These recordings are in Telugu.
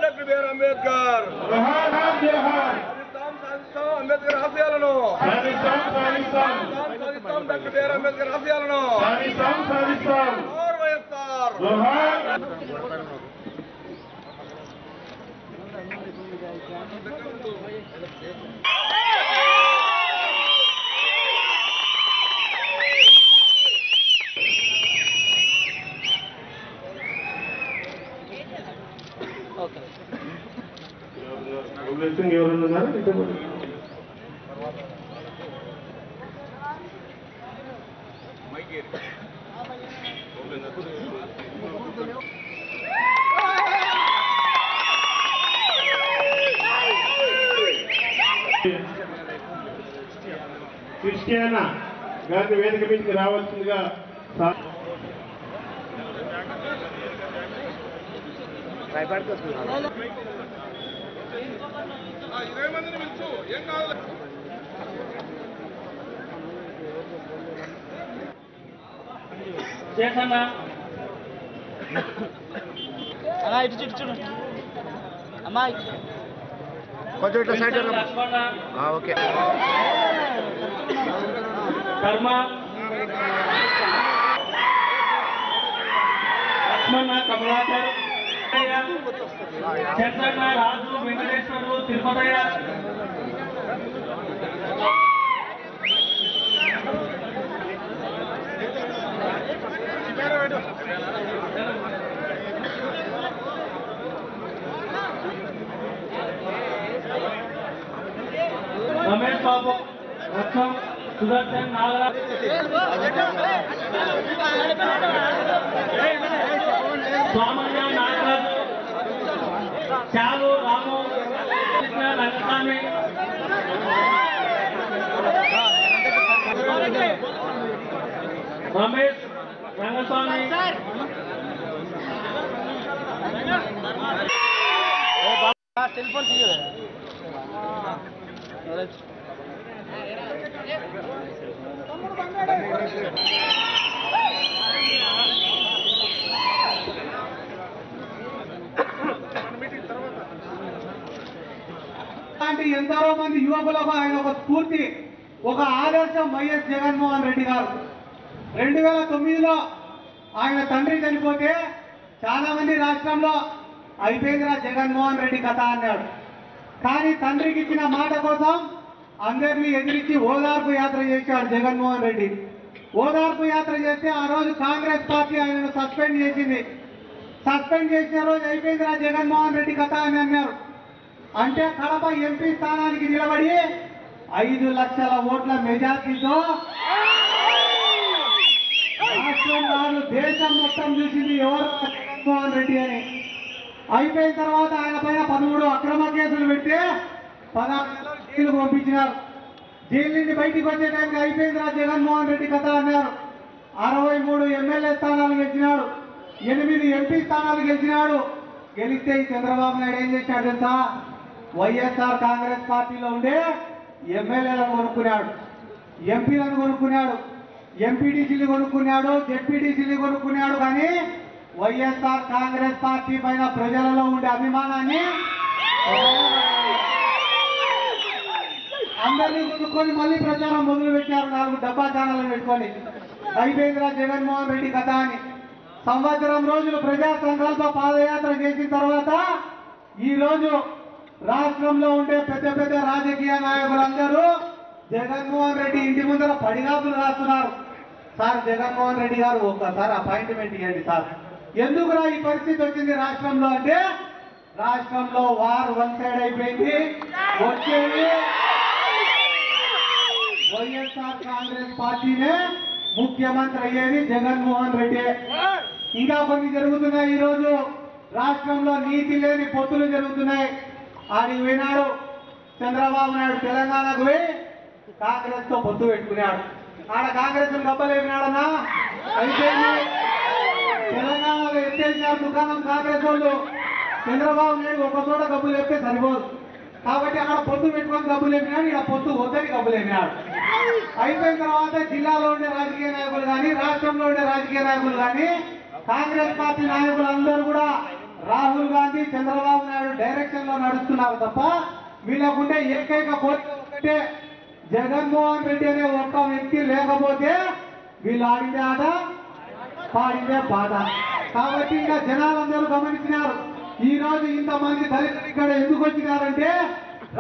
Doctor BR Ambedkar. అంబేద్కర్ ఆశయాలను సాధిస్తాం. డాక్టర్ బిఆర్ అంబేద్కర్ ఆశయాలను వైఎస్ఆర్. ఎవరున్నారు క్రిస్టియానా గారి వేదిక మీదకి రావాల్సిందిగా చేసన్నా ఇటు చూడు అమ్మాయి కొంచెం ఇట్లా సైడ్ ఓకే. కర్మ లక్ష్మణ కమలాకర్ చంద్రన్న రాజు వెంకటేశ్వరు తిరుపతయ్య రమేష్ బాబు రత్నం సుదర్శన్ నాగరాజ్ స్వామయ్య నాగరాజు చాలు రాము రంగస్వామి రమేష్ రంగస్వామి టెలిఫోన్ ఎందరో మంది యువకులకు ఆయన ఒక స్ఫూర్తి, ఒక ఆదర్శం వైఎస్ జగన్మోహన్ రెడ్డి గారు. 2009లో ఆయన తండ్రి చనిపోతే చాలా మంది రాష్ట్రంలో అయిపోయిందిరా జగన్మోహన్ రెడ్డి కథ అన్నాడు. కానీ తండ్రికి ఇచ్చిన మాట కోసం అందరినీ ఎదిరించి ఓదార్పు యాత్ర చేశాడు జగన్మోహన్ రెడ్డి. ఓదార్పు యాత్ర చేస్తే ఆ రోజు కాంగ్రెస్ పార్టీ ఆయనను సస్పెండ్ చేసింది. సస్పెండ్ చేసిన రోజు అయిపోయిందిరా జగన్మోహన్ రెడ్డి కథ అని అన్నారు. అంటే కడప ఎంపీ స్థానానికి నిలబడి 5 లక్షల ఓట్ల మెజార్టీతో రాష్ట్రం కాదు దేశం మొత్తం చూసింది ఎవరు జగన్మోహన్ రెడ్డి అని. అయిపోయిన తర్వాత ఆయన పైన 13 అక్రమ కేసులు పెడితే 16 నెలలు జైలుకు పంపించినారు. జైలు నుండి బయటికి వచ్చే టైంకి అయిపోయిందిరా జగన్మోహన్ రెడ్డి కథ అన్నారు. 63 ఎమ్మెల్యే స్థానాలు గెలిచినాడు, 8 ఎంపీ స్థానాలు గెలిచినాడు. గెలిస్తే చంద్రబాబు నాయుడు ఏం చేశాడు తెలుసా? వైఎస్ఆర్ కాంగ్రెస్ పార్టీలో ఉండే ఎమ్మెల్యేలను కొనుక్కున్నాడు, ఎంపీలను కొనుక్కున్నాడు, ఎంపీటీసీలు కొనుక్కున్నాడు, జెడ్పీటీసీలు కొనుక్కున్నాడు. కానీ వైఎస్ఆర్ కాంగ్రెస్ పార్టీ పైన ప్రజలలో ఉండే అభిమానాన్ని అందరినీ కొనుక్కొని మళ్ళీ ప్రచారం మొదలు పెట్టారు. 4 డబ్బా ఛానళ్ళు పెట్టుకొని అయిపోయిందిరా జగన్మోహన్ రెడ్డి కథ అని. సంవత్సరం రోజులు ప్రజా సంఘాలతో పాదయాత్ర చేసిన తర్వాత ఈ రోజు రాష్ట్రంలో ఉండే పెద్ద పెద్ద రాజకీయ నాయకులందరూ జగన్మోహన్ రెడ్డి ఇంటి ముందర పడిగాపులు రాస్తున్నారు. సార్ జగన్మోహన్ రెడ్డి గారు ఒక్కసారి అపాయింట్మెంట్ ఇవ్వండి సార్. ఎందుకురా ఈ పరిస్థితి వచ్చింది రాష్ట్రంలో అంటే, రాష్ట్రంలో వార్ వన్ సైడ్ అయిపోయింది. వచ్చేది వైఎస్ఆర్ కాంగ్రెస్ పార్టీనే ముఖ్యమంత్రి అయ్యేది జగన్మోహన్ రెడ్డి. ఇంకా కొన్ని జరుగుతున్నాయి. ఈ రోజు రాష్ట్రంలో నీతి లేని పొత్తులు జరుగుతున్నాయి. ఆడికి పోయినాడు చంద్రబాబు నాయుడు, తెలంగాణకు పోయి కాంగ్రెస్ తో పొత్తు పెట్టుకున్నాడు. ఆడ కాంగ్రెస్ గబ్బలేమినాడన్నా అయిపోయింది. తెలంగాణలో ఎత్తేసారు దుకాణం కాంగ్రెస్ వాళ్ళు. చంద్రబాబు నాయుడు ఒక చోట గబ్బులు చెప్తే సరిపోదు కాబట్టి అక్కడ పొత్తు పెట్టుకొని గబ్బులు చెప్పినాడు, ఇక్కడ పొత్తు వద్దని గబ్బులు చెప్పినాడు. అయిపోయిన తర్వాత జిల్లాలో ఉండే రాజకీయ నాయకులు కానీ, రాష్ట్రంలో ఉండే రాజకీయ నాయకులు కానీ, కాంగ్రెస్ పార్టీ నాయకులు అందరూ కూడా రాహుల్ గాంధీ చంద్రబాబు నాయుడు డైరెక్షన్ లో నడుస్తున్నారు తప్ప వీళ్ళకుంటే ఏకైక కోరిక ఒకటే, జగన్మోహన్ రెడ్డి అనే ఒక్క వ్యక్తి లేకపోతే వీళ్ళు ఆడిందే ఆట పాడిందే బాధ. కాబట్టి ఇంకా జనాలందరూ గమనించినారు. ఈ రోజు ఇంతమంది దళితులు ఇక్కడ ఎందుకు వచ్చినారంటే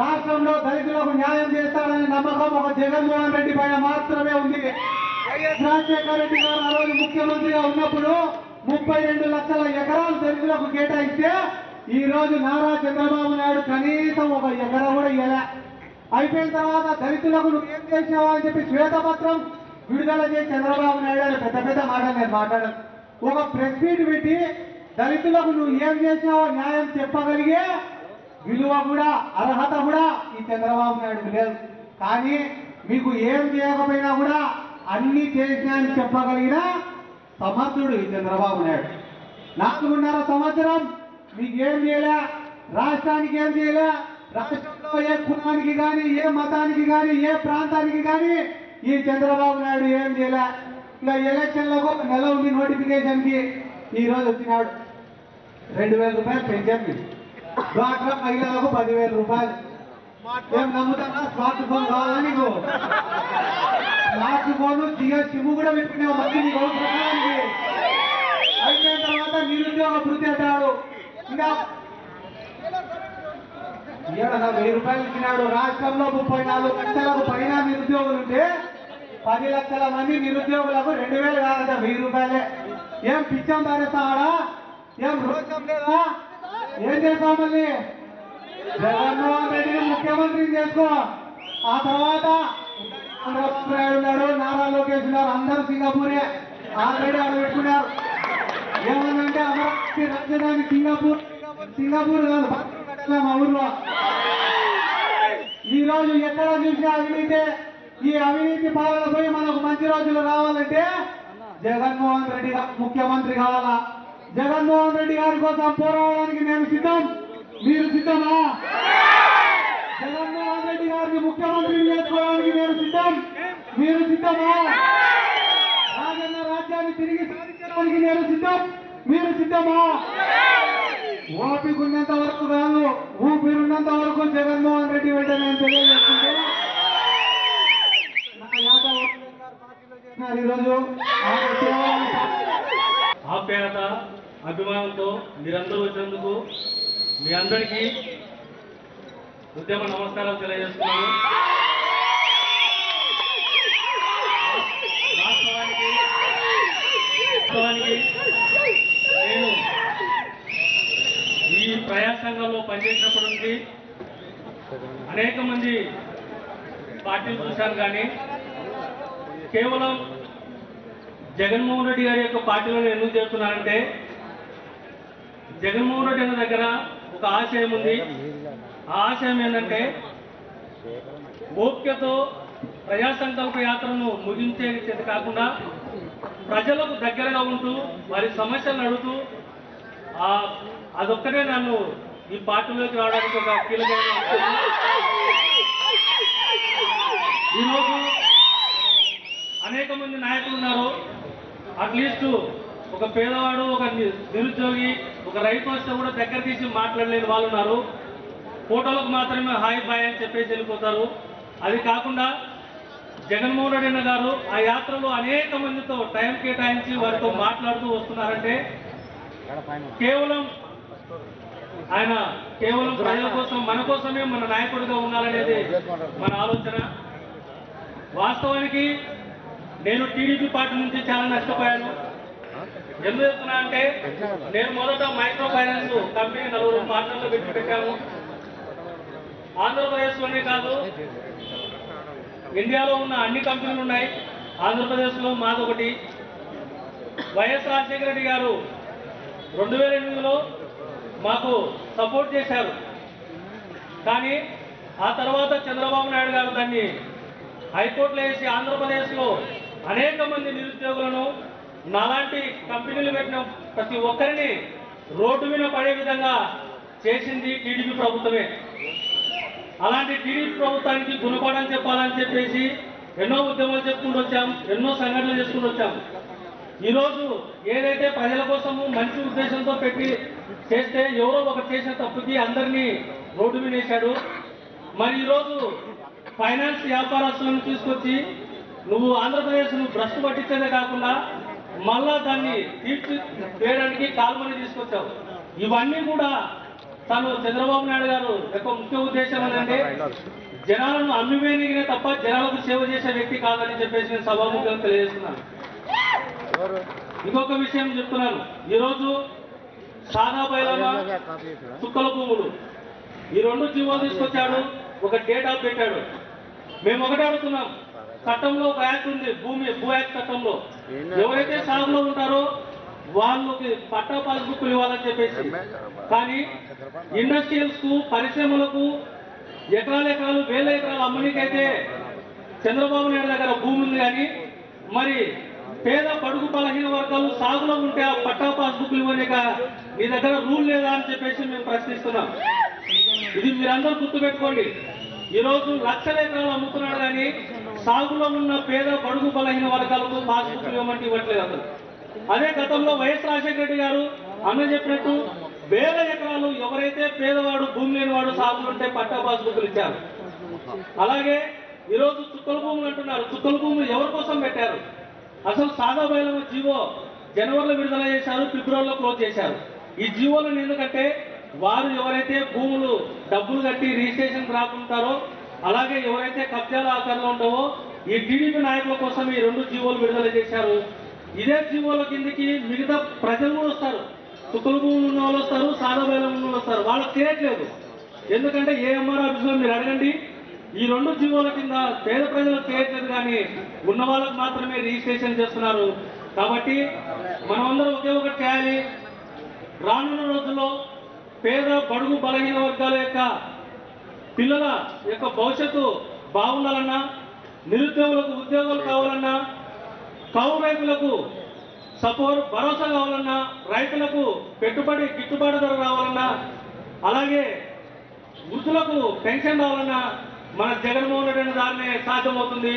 రాష్ట్రంలో దళితులకు న్యాయం చేస్తాడనే నమ్మకం ఒక జగన్మోహన్ రెడ్డి పైన మాత్రమే ఉంది. వైఎస్ రాజశేఖర రెడ్డి గారు ఆ రోజు ముఖ్యమంత్రిగా ఉన్నప్పుడు 32 లక్షల ఎకరాలు దళితులకు కేటాయిస్తే ఈ రోజు నారా చంద్రబాబు నాయుడు కనీసం ఒక ఎకరా కూడా ఇవ్వలే. అయిపోయిన తర్వాత దళితులకు నువ్వు ఏం చేసినావా అని చెప్పి శ్వేతపత్రం విడుదల చేసి చంద్రబాబు నాయుడు అని పెద్ద పెద్ద మాటలు నేను మాట్లాడాను. ఒక ప్రెస్ మీట్ పెట్టి దళితులకు నువ్వు ఏం చేసినావో న్యాయం చెప్పగలిగే విలువ కూడా అర్హత కూడా ఈ చంద్రబాబు నాయుడు లేదు. కానీ మీకు ఏం చేయకపోయినా కూడా అన్ని చేసినా అని చెప్పగలిగిన సమర్థుడు ఈ చంద్రబాబు నాయుడు. 4.5 సంవత్సరం మీకు ఏం చేయలే, రాష్ట్రానికి ఏం చేయలే, రాష్ట్రంలో ఏ కులానికి కానీ ఏ మతానికి కానీ ఏ ప్రాంతానికి కానీ ఈ చంద్రబాబు నాయుడు ఏం చేయలే. ఇంకా ఎలక్షన్లకు నెల ఉంది నోటిఫికేషన్ కి ఈ రోజు వచ్చినాడు 2,000 రూపాయలు పెన్షన్, డ్వాక్రా మహిళలకు 10,000 రూపాయలు. ఏం నమ్ముతానా? స్మార్ట్ ఫోన్ కావాలా నీకు? స్మార్ట్ ఫోన్ సిమ్ కూడా పెట్టుకునే మంచి నీకు అవసరానికి. అయిపోయిన తర్వాత నిరుద్యోగ భృతి అంటాడు. ఇంకా 1,000 రూపాయలు ఇచ్చినాడు. రాష్ట్రంలో 34 లక్షలకు పైన నిరుద్యోగులు ఉంటే 10 లక్షల మంది నిరుద్యోగులకు 2,000 కాదంట 1,000 రూపాయలే. ఏం పిచ్చం పారేస్తావాడా? ఏం రోషం లేదా? ఏం చేస్తావు మళ్ళీ? జగన్మోహన్ రెడ్డిని ముఖ్యమంత్రిని చేసుకో. ఆ తర్వాత చంద్రబాబు నాయుడు ఉన్నాడు, నారా లోకేష్ ఉన్నారు, అందరూ సింగపూరే ఆల్రెడీ ఆడ పెట్టుకున్నారు. ఏమన్నంటే అమరావతి రాజధాని సింగపూర్ కాదు, బాత్రూమ్ కట్టాలి మా ఊర్లో. ఈ రోజు ఎక్కడ చూసినా అవినీతి. ఈ అవినీతి పాలన పోయి మనకు మంచి రోజులు రావాలంటే జగన్మోహన్ రెడ్డి గారు ముఖ్యమంత్రి కావాలా? జగన్మోహన్ రెడ్డి గారి కోసం పోరాడడానికి నేను సిద్ధం. మీరు సిద్ధమా? జగన్మోహన్ రెడ్డి గారిని ముఖ్యమంత్రిని చేసుకోవడానికి నేను సిద్ధం. మీరు సిద్ధమా? రాజన్న రాజ్యాన్ని తిరిగి సాధించడానికి నేను సిద్ధం. మీరు సిద్ధమా? ఓపిక ఉన్నంత వరకు కాదు, ఊపిరున్నంత వరకు జగన్మోహన్ రెడ్డి వెంట నేను తెలియజేస్తుంటే నా యాదవ్ గారు పార్టీలో చేరినారు ఈరోజు. ఆప్యాయత అభిమానంతో మీరందరూ వచ్చినందుకు మీ అందరికీ ఉద్యమ నమస్కారాలు తెలియజేస్తున్నాను. వాస్తవానికి నేను ఈ ప్రయాస సంఘంలో పనిచేసినప్పటి నుంచి అనేక మంది పార్టీలు చూశాను, కానీ కేవలం జగన్మోహన్ రెడ్డి గారి యొక్క పార్టీలో ఎందుకు చేస్తున్నానంటే జగన్మోహన్ రెడ్డి అన్న దగ్గర ఒక ఆశయం ఉంది. ఆ ఆశయం ఏంటంటే ఓపికతో ప్రజా సంకల్ప యాత్రను ముగించేది కాకుండా ప్రజలకు దగ్గరగా ఉంటూ వారి సమస్యలను అడుగుతూ అదొక్కటే నన్ను ఈ పార్టీలోకి రావడానికి ఒక కీలకమైన అంశం. ఈరోజు అనేక మంది నాయకులు ఉన్నారు. అట్లీస్ట్ ఒక పేదవాడు, ఒక నిరుద్యోగి, ఒక రైతు వస్తే కూడా దగ్గర తీసి మాట్లాడలేని వాళ్ళు ఉన్నారు. ఫోటోలకు మాత్రమే హాయ్ బాయ్ అని చెప్పేసి వెళ్ళిపోతారు. అది కాకుండా జగన్మోహన్ రెడ్డి అన్న గారు ఆ యాత్రలో అనేక మందితో టైం కేటాయించి వారితో మాట్లాడుతూ వస్తున్నారంటే కేవలం ఆయన ప్రజల కోసం, మన కోసమే మన నాయకుడిగా ఉండాలనేది మన ఆలోచన. వాస్తవానికి నేను టీడీపీ పార్టీ నుంచి చాలా నష్టపోయాను. ఎందుకు చెప్తున్నా అంటే నేను మొదట మైక్రో ఫైనాన్స్ కంపెనీ 4 పార్ట్నర్లు పెట్టాము. ఆంధ్రప్రదేశ్లోనే కాదు, ఇండియాలో ఉన్న అన్ని కంపెనీలు ఉన్నాయి. ఆంధ్రప్రదేశ్లో మాదొకటి. వైఎస్ రాజశేఖర రెడ్డి గారు 2008లో మాకు సపోర్ట్ చేశారు. కానీ ఆ తర్వాత చంద్రబాబు నాయుడు గారు దాన్ని హైకోర్టులో వేసి ఆంధ్రప్రదేశ్లో అనేక మంది నిరుద్యోగులను, నాలాంటి కంపెనీలు పెట్టిన ప్రతి ఒక్కరిని రోడ్డు మీద పడే విధంగా చేసింది టీడీపీ ప్రభుత్వమే. అలాంటి టీడీపీ ప్రభుత్వానికి గుణపాఠం చెప్పాలని చెప్పేసి ఎన్నో ఉద్యమాలు చెప్పుకుంటూ వచ్చాం, ఎన్నో సంఘటనలు చేసుకుంటూ వచ్చాం. ఈరోజు ఏదైతే ప్రజల కోసము మంచి ఉద్దేశంతో చేస్తే ఎవరో ఒకరు చేసిన తప్పుకి అందరినీ రోడ్డు మీద వేశాడు. మరి ఈరోజు ఫైనాన్స్ వ్యాపారస్తులను తీసుకొచ్చి నువ్వు ఆంధ్రప్రదేశ్ను భ్రష్టు పట్టించేదే కాకుండా మళ్ళా దాన్ని తీర్చివేయడానికి కాల్మని తీసుకొచ్చావు. ఇవన్నీ కూడా తను చంద్రబాబు నాయుడు గారు యొక్క ముఖ్య ఉద్దేశం ఏంటంటే జనాలను అమ్మివేయనిగినే తప్ప జనాలకు సేవ చేసే వ్యక్తి కాదని చెప్పేసి నేను సభాముఖంగా తెలియజేస్తున్నాను. ఇంకొక విషయం చెప్తున్నాను. ఈరోజు సాదా బైలామా చుక్కల భూములు ఈ రెండు జీవోలు తీసుకొచ్చాడు, ఒక డేట్ ఆఫ్ పెట్టాడు. మేము ఒకటే అడుగుతున్నాం, చట్టంలో ఒక యాక్ట్ ఉంది, భూ యాక్ట్ చట్టంలో ఎవరైతే సాగులో ఉంటారో వాళ్ళకి పట్టా పాస్బుక్లు ఇవ్వాలని చెప్పేసి. కానీ ఇండస్ట్రియల్స్ కు పరిశ్రమలకు ఎకరాలు వేల ఎకరాలు అమ్మనికైతే చంద్రబాబు నాయుడు దగ్గర భూమి ఉంది. కానీ మరి పేద బడుగు బలహీన వర్గాలు సాగులో ఉంటే ఆ పట్టా పాస్బుక్లు ఇవ్వలేక మీ దగ్గర రూల్ లేదా అని చెప్పేసి మేము ప్రశ్నిస్తున్నాం. ఇది మీరందరూ గుర్తుపెట్టుకోండి. ఈరోజు లక్షల ఎకరాలు అమ్ముతున్నాడు కానీ సాగులో ఉన్న పేద బడుగు బలహీన వర్గాలకు పాస్బుక్లు ఇవ్వమంటే ఇవ్వట్లేదు అసలు. అదే గతంలో వైఎస్ రాజశేఖర రెడ్డి గారు అన్న చెప్పినట్టు వేల ఎకరాలు ఎవరైతే పేదవాడు భూమి లేనివాడు సాగులుంటే పట్టా పాస్బుక్లు ఇచ్చారు. అలాగే ఈరోజు చుక్కల భూములు అంటున్నారు. చుక్కల భూములు ఎవరి కోసం పెట్టారు? అసలు సాదా బైలమ్మ జీవో జనవరిలో విడుదల చేశారు, ఫిబ్రవరిలో క్లోజ్ చేశారు. ఈ జీవోలను ఎందుకంటే వారు ఎవరైతే భూములు డబ్బులు కట్టి రిజిస్ట్రేషన్ రాకుంటారో అలాగే ఎవరైతే కబ్జాల ఆకారంలో ఉంటావో ఈ టీడీపీ నాయకుల కోసం ఈ రెండు జీవోలు విడుదల చేశారు. ఇదే జీవోల కిందకి మిగతా ప్రజలు కూడా వస్తారు. చుక్కల భూములు ఉన్న వాళ్ళు వస్తారు, సాదా బైలమ్మ ఉన్న వాళ్ళు వస్తారు. వాళ్ళకి చేయట్లేదు. ఎందుకంటే ఏఎంఆర్ ఆఫీసులో మీరు అడగండి, ఈ రెండు జీవోల కింద పేద ప్రజలకు చేయట్లేదు కానీ ఉన్న వాళ్ళకు మాత్రమే రిజిస్ట్రేషన్ చేస్తున్నారు. కాబట్టి మనమందరం ఒకే ఒకటి చేయాలి. రానున్న రోజుల్లో పేద బడుగు బలహీన వర్గాల యొక్క పిల్లల యొక్క భవిష్యత్తు బాగుండాలన్నా, నిరుద్యోగులకు ఉద్యోగాలు కావాలన్నా, కౌలు రైతులకు భరోసా కావాలన్నా, రైతులకు పెట్టుబడి గిట్టుబాటు ధర రావాలన్నా, అలాగే వృద్ధులకు పెన్షన్ రావాలన్నా మన జగన్మోహన్ రెడ్డి దారినే సాధ్యమవుతుంది.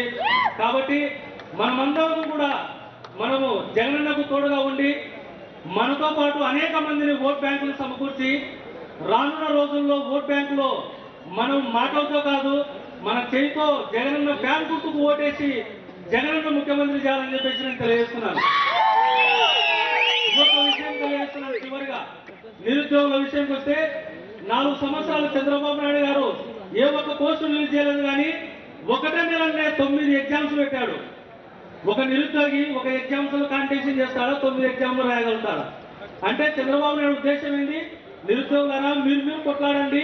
కాబట్టి మనమందరం కూడా మనము జగనన్నకు తోడుగా ఉండి మనతో పాటు అనేక మందిని ఓట్ బ్యాంకులు సమకూర్చి రానున్న రోజుల్లో ఓట్ బ్యాంకులో మనం మాటలతో కాదు మన చేతితో జగనన్న ఫ్యాన్ గుర్తుకు ఓటేసి జగనన్న ముఖ్యమంత్రి చేయాలని చెప్పేసి నేను తెలియజేస్తున్నాను. ఇంకొక విషయం తెలియజేస్తున్నాను. చివరిగా నిరుద్యోగుల విషయంకి వస్తే 4 సంవత్సరాలు చంద్రబాబు నాయుడు గారు ఏ ఒక్క పోస్టు రిలీజ్ చేయలేదు. కానీ ఒకటే నెలనే 9 ఎగ్జామ్స్ పెట్టాడు. ఒక నిరుద్యోగి ఒక ఎగ్జామ్స్ లో కాంపిటీషన్ చేస్తాడా, 9 ఎగ్జామ్లు రాయగలుగుతాడా? అంటే చంద్రబాబు నాయుడు ఉద్దేశం ఏంటి? నిరుద్యోగులరా మీరు కొట్లాడండి.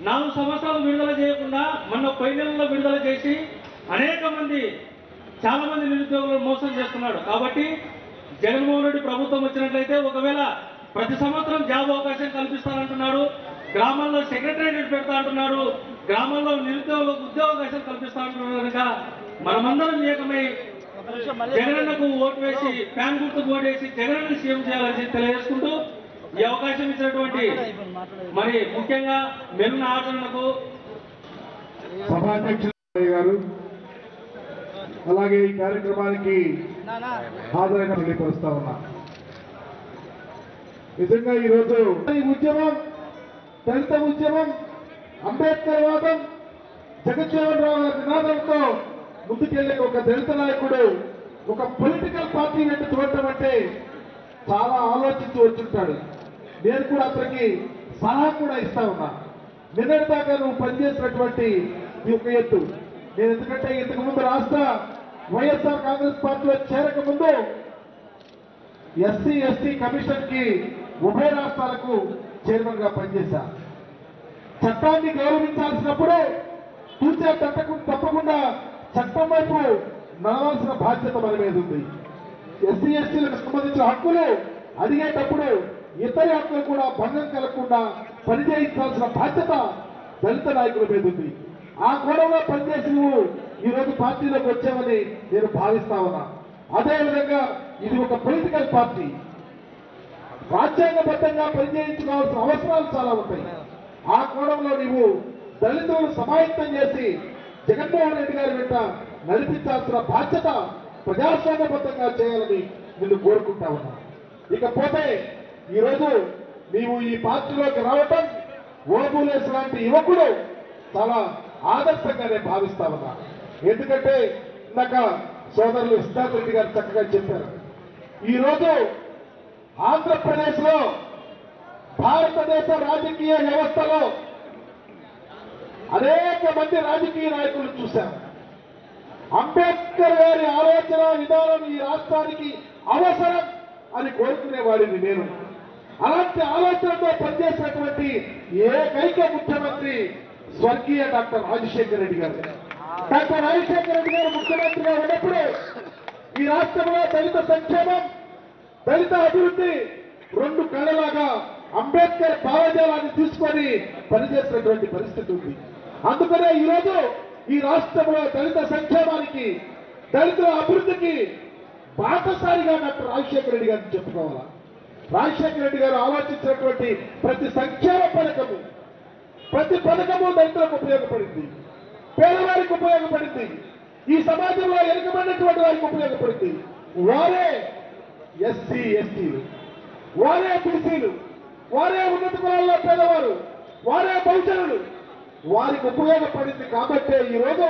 4 సంవత్సరాలు విడుదల చేయకుండా మొన్న పోయిన నెలలో విడుదల చేసి చాలా మంది నిరుద్యోగులను మోసం చేస్తున్నాడు. కాబట్టి జగన్మోహన్ రెడ్డి ప్రభుత్వం వచ్చినట్లయితే ఒకవేళ ప్రతి సంవత్సరం జాబ్ అవకాశం కల్పిస్తానంటున్నాడు, గ్రామాల్లో సెక్రటేరియట్ పెడతా అంటున్నాడు, గ్రామాల్లో నిరుద్యోగులకు ఉద్యోగ అవకాశం కల్పిస్తా అంటున్నారు. కనుక మనమందరం ఏకమై జగనన్నకు ఓటు వేసి ఫ్యాన్ గుర్తుకు ఓటేసి జగనన్న సీఎం చేయాలని తెలియజేసుకుంటూ ఈ అవకాశం ఇచ్చినటువంటి మరి ముఖ్యంగా మెరున్న ఆటలకు సభాధ్యక్షులు గారు అలాగే ఈ కార్యక్రమానికి హాజరైన తెలియపరుస్తా ఉన్నా. నిజంగా ఈరోజు ఈ ఉద్యమం దళిత ఉద్యమం అంబేద్కర్ వాదం జగజ్జీవన్ రావు గారి నినాదంతో ముందుకెళ్లే ఒక దళిత నాయకుడు ఒక పొలిటికల్ పార్టీ వెంట చూడటం అంటే చాలా ఆలోచించి వచ్చుంటాడు. నేను కూడా అతనికి సలహా కూడా ఇస్తా ఉన్నా. నిన్నటి దాకా నువ్వు పనిచేసినటువంటి ఈ ఒక ఎత్తు నేను ఎందుకంటే ఇంతకు ముందు రాష్ట్ర వైఎస్ఆర్ కాంగ్రెస్ పార్టీలో చేరక ముందు ఎస్సీ ఎస్టీ కమిషన్ కి ఉభయ రాష్ట్రాలకు చైర్మన్ గా పనిచేశా. చట్టాన్ని గౌరవించాల్సినప్పుడు తూచా తప్పకుండా చట్టం వైపు నడవాల్సిన బాధ్యత మన మీద ఉంది. ఎస్సీ ఎస్టీలకు సంబంధించిన హక్కులు అడిగేటప్పుడు ఇతర హక్కులు కూడా భంగం కలగకుండా పనిచేయించాల్సిన బాధ్యత దళిత నాయకుల మీద ఉంది. ఆ కోణంలో పనిచేసి నువ్వు ఈరోజు పార్టీలోకి వచ్చావని నేను భావిస్తా ఉన్నా. అదేవిధంగా ఇది ఒక పొలిటికల్ పార్టీ, రాజ్యాంగబద్ధంగా పనిచేయించుకోవాల్సిన అవసరాలు చాలా ఉంటాయి. ఆ కోణంలో నీవు దళితులను సమాయత్తం చేసి జగన్మోహన్ రెడ్డి గారి వెంట నడిపించాల్సిన బాధ్యత ప్రజాస్వామ్యబద్ధంగా చేయాలని నిన్ను కోరుకుంటా ఉన్నా. ఇకపోతే ఈరోజు నీవు ఈ పార్టీలోకి రావటం ఓబులేస్ లాంటి యువకుడు చాలా ఆదర్శంగా నేను భావిస్తా ఉన్నా. ఎందుకంటే ఇందాక సోదరులు సిద్ధార్థ రెడ్డి గారు చక్కగా చెప్పారు. ఈరోజు ఆంధ్రప్రదేశ్ లో భారతదేశ రాజకీయ వ్యవస్థలో అనేక మంది రాజకీయ నాయకులు చూశారు. అంబేద్కర్ గారి ఆలోచన విధానం ఈ రాష్ట్రానికి అవసరం అని కోరుకునేవాడిని నేను. అలాంటి ఆలోచనతో పనిచేసినటువంటి ఏకైక ముఖ్యమంత్రి స్వర్గీయ డాక్టర్ రాజశేఖర రెడ్డి గారు. డాక్టర్ రాజశేఖర రెడ్డి గారు ముఖ్యమంత్రిగా ఉన్నప్పుడు ఈ రాష్ట్రంలో దళిత సంక్షేమం, దళిత అభివృద్ధి రెండు కళ్ళలాగా అంబేద్కర్ భావజాలాన్ని తీసుకొని పనిచేసినటువంటి పరిస్థితి ఉంది. అందుకనే ఈరోజు ఈ రాష్ట్రంలో దళిత సంక్షేమానికి, దళితుల అభివృద్ధికి బాటసారిగా డాక్టర్ రాజశేఖర రెడ్డి గారిని చెప్పుకోవాలా. రాజశేఖర రెడ్డి గారు ఆలోచించినటువంటి ప్రతి సంక్షేమ పథకము, ప్రతి పథకము దళితులకు ఉపయోగపడింది, పేదవారికి ఉపయోగపడింది, ఈ సమాజంలో వెనుకబడినటువంటి వారికి ఉపయోగపడింది. వారే ఎస్సీ ఎస్టీలు, వారే బీసీలు, వారే ఉన్నత కులాల్లో పేదవారు, వారే బహుజనులు, వారికి ఉపయోగపడింది. కాబట్టే ఈరోజు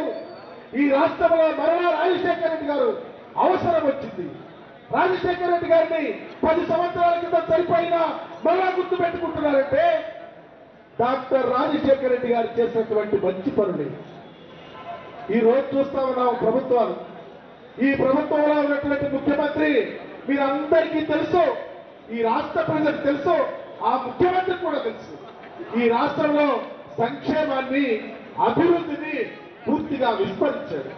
ఈ రాష్ట్రంలో మరలా రాజశేఖర రెడ్డి గారు అవసరం వచ్చింది. రాజశేఖర రెడ్డి గారిని 10 సంవత్సరాల క్రితం సరిపోయినా మరలా గుర్తు పెట్టుకుంటున్నారంటే డాక్టర్ రాజశేఖర రెడ్డి గారు చేసినటువంటి మంచి పనులు ఈ రోజు చూస్తా ఉన్నాం. ప్రభుత్వాలు, ఈ ప్రభుత్వంలో ఉన్నటువంటి ముఖ్యమంత్రి మీరందరికీ తెలుసు, ఈ రాష్ట్ర ప్రజలకు తెలుసు, ఆ ముఖ్యమంత్రికి కూడా తెలుసు. ఈ రాష్ట్రంలో సంక్షేమాన్ని, అభివృద్ధిని పూర్తిగా విస్మరించాడు.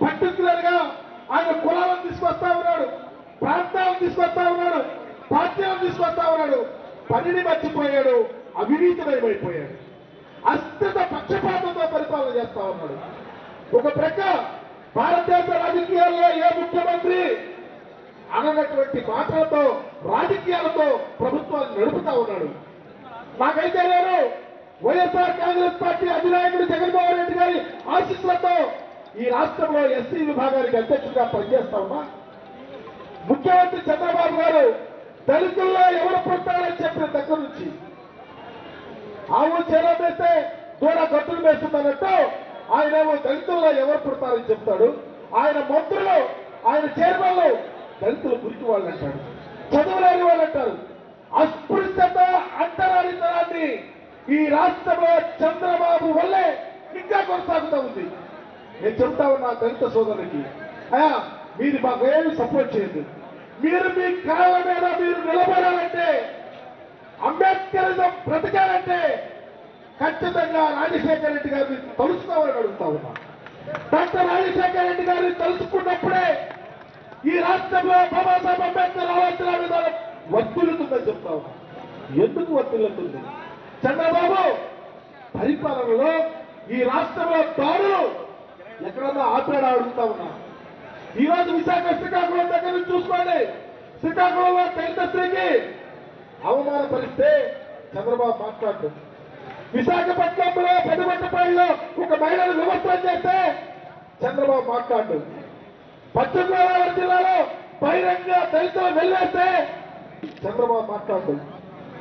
పర్టికులర్ గా ఆయన కులాలను తీసుకొస్తా ఉన్నాడు, ప్రాంతాలను తీసుకొస్తా ఉన్నాడు, పార్టీలను తీసుకొస్తా ఉన్నాడు. పనిని మర్చిపోయాడు, అవినీతిమయమైపోయాడు, అస్థిత పక్షపాతంతో పరిపాలన చేస్తా ఉన్నాడు. ఒక ప్రక్క భారతదేశ రాజకీయాల్లో ఏ ముఖ్యమంత్రి అననటువంటి మాటలతో, రాజకీయాలతో ప్రభుత్వాన్ని నడుపుతా ఉన్నాడు. నాకైతే నేను వైఎస్ఆర్ కాంగ్రెస్ పార్టీ అధినాయకుడు జగన్మోహన్ రెడ్డి గారి ఆశీస్సులతో ఈ రాష్ట్రంలో ఎస్సీ విభాగానికి అధ్యక్షుడిగా పనిచేస్తా ఉన్నా. ముఖ్యమంత్రి చంద్రబాబు గారు దళితుల్లో ఎవరు పుట్టాలని చెప్పిన దగ్గర నుంచి ఆవు చేలో వేస్తే దూడ గట్టులు వేస్తుందన్నట్టు ఆయనేమో దళితుల్లో ఎవరు పుడతారని చెప్తాడు. ఆయన మంత్రులు, ఆయన చైర్మన్లు దళితులు గురికి వాళ్ళు అంటాడు, చదువులేని వాళ్ళు అంటారు. అస్పృశ్యత అంటరానితనాన్ని ఈ రాష్ట్రంలో చంద్రబాబు వల్లే ఇంకా కొనసాగుతూ ఉంది. నేను చెప్తా ఉన్నా దళిత సోదరులకి, అయ్యా మీరు మాకు ఏమి సపోర్ట్ చేయండి. మీరు మీ కాళ్ళ మీద మీరు నిలబడాలంటే, అంబేద్కరిజం బ్రతకాలంటే ఖచ్చితంగా రాజశేఖర రెడ్డి గారిని తలుసుకోవాలని అడుగుతా ఉన్నా. డాక్టర్ రాజశేఖర రెడ్డి గారిని తలుచుకున్నప్పుడే ఈ రాష్ట్రంలో బాబాసాహెబ్ అంబేద్కర్ ఆలోచన విధానం వర్తిల్లుతుందని చెప్తా ఉన్నా. ఎందుకు వర్తిల్లుతుంది? చంద్రబాబు పరిపాలనలో ఈ రాష్ట్రంలో దాడులు ఎక్కడన్నా ఆపాడా అడుగుతా ఉన్నా. ఈరోజు శ్రీకాకుళం దగ్గర నుంచి చూసుకోండి. శ్రీకాకుళంలో దళిత స్త్రీకి అవమానపరిస్తే చంద్రబాబు మాట్లాడు. విశాఖపట్నంలో పెద్దపట్టపల్లిలో ఒక మహిళను విమర్శనం చేస్తే చంద్రబాబు మాట్లాడు. పశ్చిమ గోదావరి జిల్లాలో బహిరంగ దళితులు వెళ్ళేస్తే చంద్రబాబు మాట్లాడు.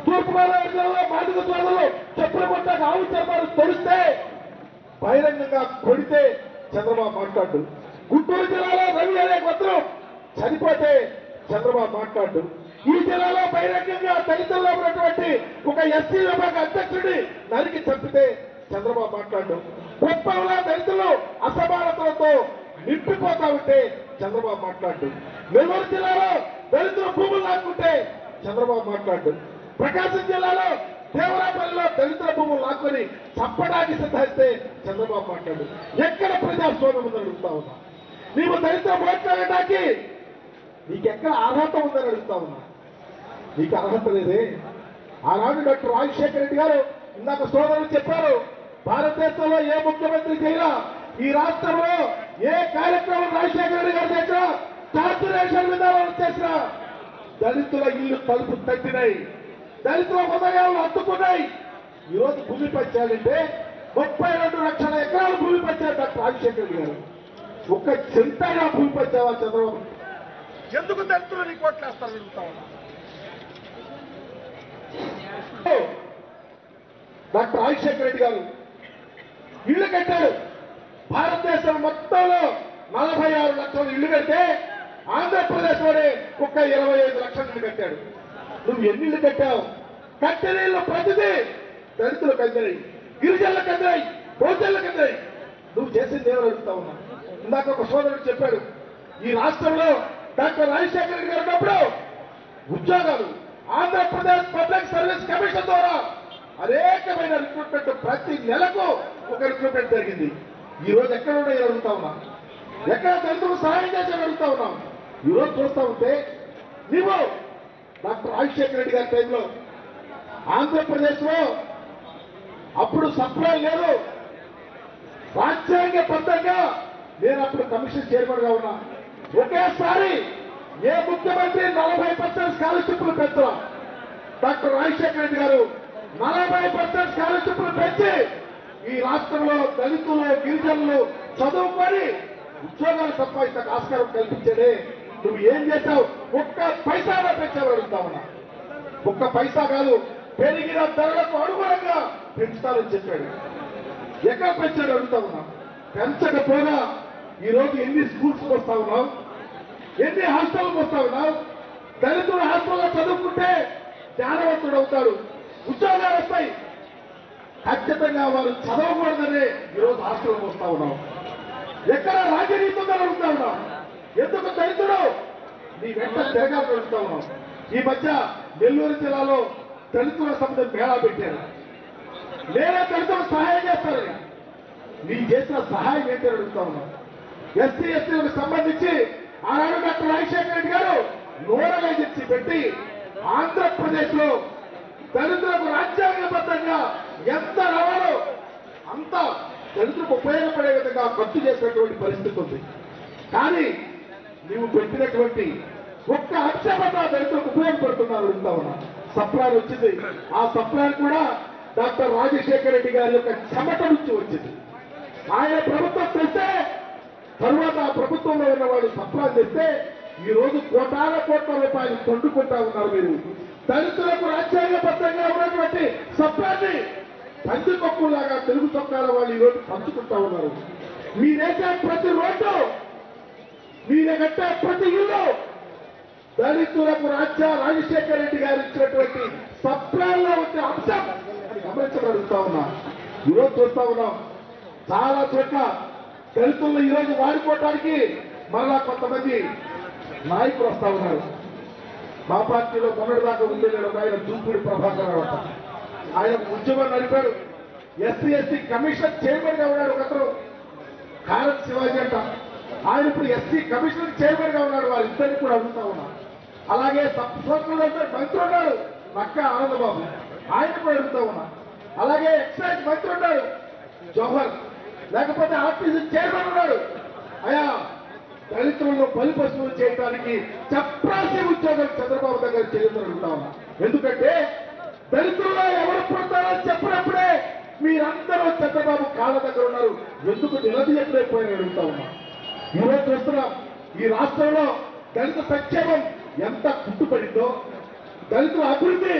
తూర్పుగోదావరి జిల్లాలో మాదిగ సోదరులు చెప్పుల కొట్టాక ఆవు చర్మాలు తొడిస్తే బహిరంగంగా కొడితే చంద్రబాబు మాట్లాడు. గుంటూరు జిల్లాలో రవి అనే కొత్తలు చనిపోతే చంద్రబాబు మాట్లాడు. ఈ జిల్లాలో బహిరంగంగా దళితుల్లో ఉన్నటువంటి ఒక ఎస్సీ విభాగ అధ్యక్షుడిని నరికి చంపితే చంద్రబాబు మాట్లాడు. కుప్పంలో దళితులు అసమానతలతో నింపిపోతా ఉంటే చంద్రబాబు మాట్లాడు. నెల్లూరు జిల్లాలో దళితులు భూములు లాక్కుంటే చంద్రబాబు మాట్లాడు. ప్రకాశం జిల్లాలో దేవరాపల్లిలో దళితుల భూములు లాక్కొని చంపడానికి సిద్ధిస్తే చంద్రబాబు మాట్లాడు. ఎక్కడ ప్రజాస్వామ్యం ఉందని అడుగుతా ఉన్నా. నీవు దళితుల మాట్లాడటానికి నీకెక్కడ అర్హత ఉందని అడుగుతా ఉన్నా. నీకు అర్హత లేదే. ఆనాడు డాక్టర్ రాజశేఖర రెడ్డి గారు ఇందాక సోదరులు చెప్పారు, భారతదేశంలో ఏ ముఖ్యమంత్రి చేయాల, ఈ రాష్ట్రంలో ఏ కార్యక్రమం రాజశేఖర రెడ్డి గారు చేసినా, కార్పొరేషన్ విధానాలు చేసినా దళితుల ఇల్లు తలుపు తట్టినాయి, దళితుల హృదయాలను అత్తుకున్నాయి. ఈరోజు భూమి పంచాలంటే 32 లక్షల ఎకరాలు భూమి పంచారు డాక్టర్ రాజశేఖర రెడ్డి గారు. ఒక్క చింతగా భూమి పంచావా చంద్రబాబు? ఎందుకు దళితులు నీ కోట్లేస్తారు అడుగుతా ఉన్నా. డాక్టర్ రాజశేఖర రెడ్డి గారు ఇల్లు కట్టారు. భారతదేశం మొత్తంలో 46 లక్షల ఇల్లు కడితే ఆంధ్రప్రదేశ్లోనే ఒక్క 25 లక్షల ఇల్లు కట్టాడు. నువ్వు ఎన్ని ఇల్లు కట్టావు? కట్టిన ఇల్లు ప్రతిదీ దళితులకు అందినాయి, గిరిజనులకు అందినాయి, బహుజనులకు అందినాయి. నువ్వు చేసింది ఏమని అడుగుతా ఉన్నా? ఇందాక ఒక సోదరుడు చెప్పాడు, ఈ రాష్ట్రంలో డాక్టర్ రాజశేఖర రెడ్డి గారు ఉన్నప్పుడు ఉద్యోగాలు ఆంధ్రప్రదేశ్ పబ్లిక్ సర్వీస్ కమిషన్ ద్వారా అనేకమైన రిక్రూట్మెంట్ ప్రతి నెలకు ఒక రిక్రూట్మెంట్ జరిగింది. ఈ రోజు ఎక్కడ ఉన్నాయో అడుగుతా ఉన్నా, ఎక్కడ దళితులకు సహాయం చేసి అడుగుతా ఉన్నాం. ఈ రోజు చూస్తా ఉంటే నీవు డాక్టర్ రాజశేఖర రెడ్డి గారి టైంలో ఆంధ్రప్రదేశ్ లో అప్పుడు సప్లై లేదు, రాజ్యాంగబద్ధంగా నేను అప్పుడు కమిషన్ చైర్మన్ గా ఉన్నా. ఒకేసారి ఏ ముఖ్యమంత్రి 40% స్కాలర్షిప్లు పెంచడం, డాక్టర్ రాజశేఖర రెడ్డి గారు 40% స్కాలర్షిప్లు పెంచి ఈ రాష్ట్రంలో దళితులు గిరిజనులు చదువుకొని ఉద్యోగాలు సంపాదించడానికి ఆస్కారం కల్పించేదే. నువ్వు ఏం చేశావు? ఒక్క పైసా పెంచావు అడుగుతా ఉన్నా. ఒక్క పైసా కాదు, పెరిగిన ధరలకు అనుగుణంగా పెంచుతారని చెప్పాడు. ఎక్కడ పెంచాడు అడుగుతా ఉన్నా. పెంచకపోగా ఈ రోజు ఎన్ని స్కూల్స్ వస్తా ఉన్నావు, ఎన్ని హాస్టల్కి వస్తా ఉన్నావు. దళితులు హాస్టల్లో చదువుకుంటే జ్ఞానవంతుడు అవుతాడు, ఉద్యోగాలు వస్తాయి. ఖచ్చితంగా వాళ్ళు చదవకూడదనే ఈరోజు హాస్టల్కి వస్తా ఉన్నాం. ఎక్కడ రాజనీతి ఉందని అడుగుతా ఉన్నాం. ఎందుకు దళితుడు నీ వెంట తిరగాలని అడుగుతా ఉన్నాం. ఈ మధ్య నెల్లూరు జిల్లాలో దళితుల సమితి మేళా పెట్టారు. నేనే దళితులకు సహాయం చేస్తారని. నీ చేసిన సహాయం ఏంటని అడుగుతా ఉన్నాం. ఎస్సీ ఎస్టీలకు సంబంధించి ఆనాడు డాక్టర్ రాజశేఖర రెడ్డి గారు నోడల్ ఏజెన్సీ పెట్టి ఆంధ్రప్రదేశ్ లో దళితులకు రాజ్యాంగబద్ధంగా ఎంత రావాలో అంత దళితులకు ఉపయోగపడే విధంగా ఖర్చు చేసినటువంటి పరిస్థితి ఉంది. కానీ నీవు పెట్టినటువంటి ఒక్క అంశమన్నా దళితులకు ఉపయోగపడుతున్నారు అడుగుతా ఉన్నా. సప్లాన్ వచ్చింది. ఆ సప్లాన్ కూడా డాక్టర్ రాజశేఖర రెడ్డి గారి యొక్క చెమట నుంచి వచ్చింది. ఆయన ప్రభుత్వం తెస్తే తరువాత ఆ ప్రభుత్వంలో ఉన్నవాడు సప్లాన్ తెస్తే ఈ రోజు కోటాల కోట్ల రూపాయలు తండుకుంటా ఉన్నారు. మీరు దళితులకు రాజ్యాంగబద్ధంగా ఉన్నటువంటి సప్లాన్ని పందికొక్కులాగా తెలుగు చొక్కాల వాళ్ళు ఈ రోజు పంచుకుంటా ఉన్నారు. మీరేసే ప్రతి రోడ్డు, మీరే కట్టే ప్రతి ఇల్లు దళితులకు రాజశేఖర రెడ్డి గారు ఇచ్చినటువంటి సప్లాన్లో వచ్చే అంశం అని గమనించగలుగుతా ఉన్నా. ఈరోజు చూస్తా ఉన్నాం చాలా చోట్ల దళితులను ఈరోజు వాడుకోవడానికి మరలా కొంతమంది నాయకులు వస్తా ఉన్నారు. మా పార్టీలో మొన్నటిదాకా ఉండేది ఆయన దూపుడి ప్రభాకర్ రావు. ఆయన ఉద్యమం నడిపాడు. ఎస్సీ ఎస్టీ కమిషన్ చైర్మన్ గా ఉన్నాడు. ఒకరు కారం శివాజీ అంట, ఆయన ఇప్పుడు ఎస్సీ కమిషన్ చైర్మన్ గా ఉన్నాడు. వాళ్ళిద్దరిని కూడా అడుగుతా ఉన్నారు. అలాగే సోషల్ వెల్ఫేర్ మంత్రి ఉన్నాడు నక్క ఆనందబాబు, ఆయన కూడా అడుగుతా ఉన్నా. అలాగే ఎక్సైజ్ మంత్రి ఉన్నాడు జవహర్, లేకపోతే ఆర్టీసీ చైర్మన్ ఉన్నాడు. అయా దళితులను బలిపశువులు చేయడానికి చప్రాసి ఉద్యోగం చంద్రబాబు దగ్గర చేయమని అడుగుతా ఉన్నా. ఎందుకంటే దళితుల్లో ఎవరు పుడతారని చెప్పినప్పుడే మీరందరూ చంద్రబాబు కాళ్ళ దగ్గర ఉన్నారు. ఎందుకు నిలదీయలేకపోయినా అడుగుతా ఉన్నా. ఈరోజు చూస్తున్నాం ఈ రాష్ట్రంలో దళిత సంక్షేమం ఎంత కుట్టుపడిందో, దళితుల అభివృద్ధి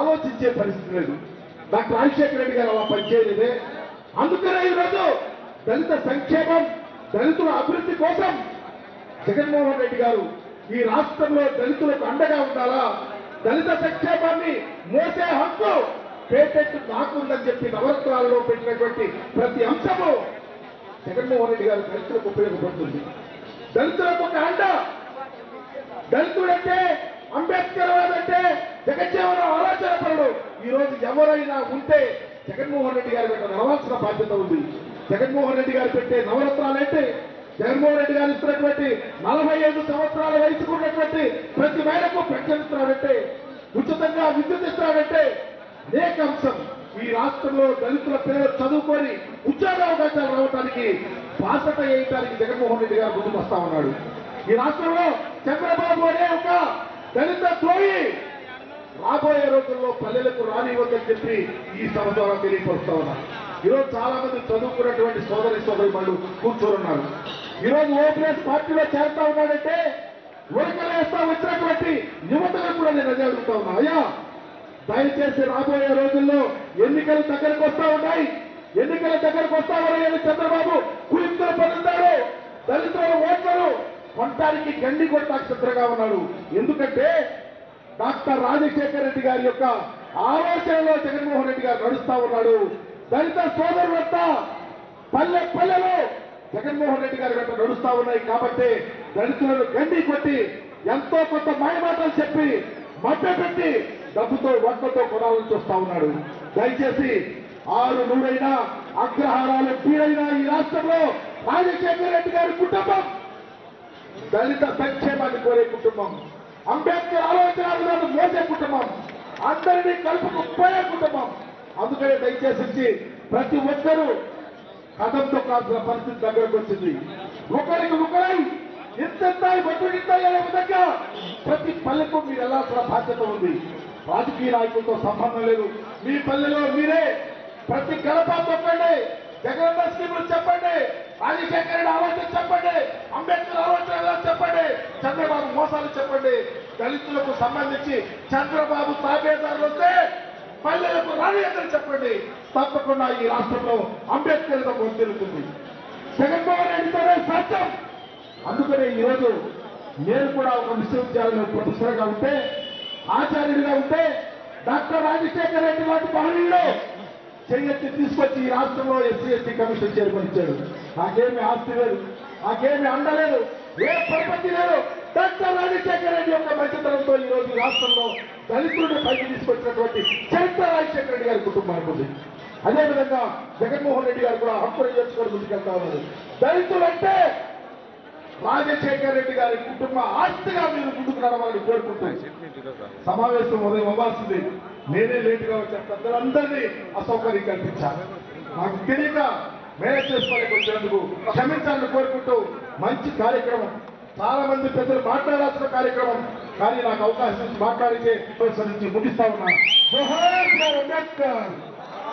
ఆలోచించే పరిస్థితి లేదు. డాక్టర్ రాజశేఖర రెడ్డి గారు అలా పనిచేయలేదే. అందుకనే ఈరోజు దళిత సంక్షేమం, దళితుల అభివృద్ధి కోసం జగన్మోహన్ రెడ్డి గారు ఈ రాష్ట్రంలో దళితులకు అండగా ఉండాలా, దళిత సంక్షేమాన్ని మోసే హక్కు పేటెంట్ నాకుందని చెప్పి నవరత్నాలలో పెట్టినటువంటి ప్రతి అంశము జగన్మోహన్ రెడ్డి గారు దళితులకు ఉపయోగపడుతుంది. దళితులకు ఒక అండ. దళితుడంటే అంబేద్కర్ అంటే జగజ్జీవనం ఆలోచనపరుడు. ఈ రోజు ఎవరైనా ఉంటే జగన్మోహన్ రెడ్డి గారి వెంట నడవాల్సిన బాధ్యత ఉంది. జగన్మోహన్ రెడ్డి గారు పెట్టే నవరత్నాలంటే, జగన్మోహన్ రెడ్డి గారు ఇస్తున్నటువంటి 45 సంవత్సరాల వయసుకు ఉన్నటువంటి ప్రతి మేరకు పెన్షన్ ఇస్తున్నాడంటే, ఉచితంగా విద్యుత్ ఇస్తున్నాడంటే అనేక అంశం ఈ రాష్ట్రంలో దళితుల పిల్లలు చదువుకొని ఉద్యోగావకాశాలు రావడానికి బాసట వేయడానికి జగన్మోహన్ రెడ్డి గారు ముందుకు వస్తా ఉన్నాడు. ఈ రాష్ట్రంలో చంద్రబాబు అనే ఒక దళిత ద్రోహి రాబోయే రోజుల్లో పల్లెలకు రానివ్వద్దని చెప్పి ఈ సభ ద్వారా తెలియపరుస్తా ఉన్నారు. ఈరోజు చాలా మంది చదువుకున్నటువంటి సోదరి వాళ్ళు కూర్చోనున్నారు. ఈరోజు ఓపీఎస్ పార్టీలో చేరుతా ఉన్నాడంటే ఉరకలేస్తా వచ్చినటువంటి యువతలకు కూడా నేను అదే అడుగుతా ఉన్నా. అయ్యా దయచేసి రాబోయే రోజుల్లో ఎన్నికలు దగ్గరకు వస్తా ఉన్నాయి. ఎన్నికల దగ్గరకు వస్తా ఉన్నాయని చంద్రబాబు కుయుక్తులు పడుతాడు. దళితుల ఓట్లను కొనడానికి గండి కొట్టడానికి సిద్ధంగా ఉన్నాడు. ఎందుకంటే డాక్టర్ రాజశేఖర రెడ్డి గారి యొక్క ఆలోచనలో జగన్మోహన్ రెడ్డి గారు నడుస్తా ఉన్నాడు. దళిత సోదరులంతా పల్లె పల్లెలో జగన్మోహన్ రెడ్డి గారి వెంట నడుస్తా ఉన్నాయి. కాబట్టి దళితులను గండి కొట్టి ఎంతో కొంత మాయమాటలు చెప్పి మభ్యపెట్టి డబ్బుతో ఓట్లతో కొనాలని చూస్తా ఉన్నాడు. దయచేసి 600 అగ్రహారాలు తీరైన ఈ రాష్ట్రంలో రాజశేఖర రెడ్డి గారి కుటుంబం దళిత సంక్షేమాన్ని కోరే కుటుంబం, అంబేద్కర్ ఆలోచనలను మోసే కుటుంబం, అందరినీ కలుపుకుపోయే కుటుంబం. అందుకనే దయచేసి ప్రతి ఒక్కరూ కథం తొక్కాల్సిన పరిస్థితి దగ్గరకు వచ్చింది. ఒకరికి ఒకరై ఎంతెంతాయి బతుకిస్తాయి అనే విధంగా ప్రతి పల్లెకు మీరు వెళ్లాల్సిన బాధ్యత ఉంది. రాజకీయ నాయకులతో సంబంధం లేదు. మీ పల్లెలో మీరే ప్రతి గడప తొక్కండి, జగనన్న స్కీములు చెప్పండి, రాజశేఖర రెడ్డి ఆలోచన చెప్పండి, అంబేద్కర్ ఆలోచన చెప్పండి, చంద్రబాబు మోసాలు చెప్పండి. దళితులకు సంబంధించి చంద్రబాబు తాబేదారులు వస్తే పల్లెలకు రాజశేఖర్ చెప్పండి. తప్పకుండా ఈ రాష్ట్రంలో అంబేద్కర్ తెలుస్తుంది. జగన్మోహన్ రెడ్డితోనే సత్యం. అందుకనే ఈరోజు నేను కూడా ఒక విశ్వవిద్యాలయంలో ప్రొఫెసర్గా ఉంటే, ఆచార్యుడిగా ఉంటే డాక్టర్ రాజశేఖర రెడ్డి లాంటి మహనీయుడు చెయ్యెత్తి తీసుకొచ్చి ఈ రాష్ట్రంలో ఎస్సీ కమిషన్ చైర్మన్ ఇచ్చాడు. నాకేమి ఆస్తి లేదు, నాకేమి అండలేదు, ఏ పరిపత్తి లేదు. డాక్టర్ రాజశేఖర రెడ్డి యొక్క మంచితనంతో ఈ రోజు ఈ రాష్ట్రంలో దళితుడిని పైకి తీసుకొచ్చినటువంటి చరిత్ర రాజశేఖర రెడ్డి గారి కుటుంబానికి ఉంది. అదేవిధంగా జగన్మోహన్ రెడ్డి గారు కూడా హక్కులు చేర్చుకొని ముందుకెళ్తా ఉన్నారు. దళితులంటే రాజశేఖర రెడ్డి గారి కుటుంబ ఆస్తిగా మీరు ముందుకు నడవాలని కోరుకుంటాయి. సమావేశం ఉదయం అవ్వాల్సింది, నేనే లేటుగా వచ్చాను. పెద్దలందరినీ అసౌకర్యం కల్పించాను. నాకు తెలియక మేనేజ్ చేసుకోలేక వచ్చినందుకు క్షమించాలని కోరుకుంటూ మంచి కార్యక్రమం, చాలా మంది పెద్దలు మాట్లాడాల్సిన కార్యక్రమం, కానీ నాకు అవకాశం ఇచ్చి మాట్లాడితే నుంచి ముగిస్తా ఉన్నాను. జోహార్ అంబేద్కర్,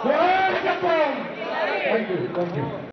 జోహార్ థ్యాంక్ యూ.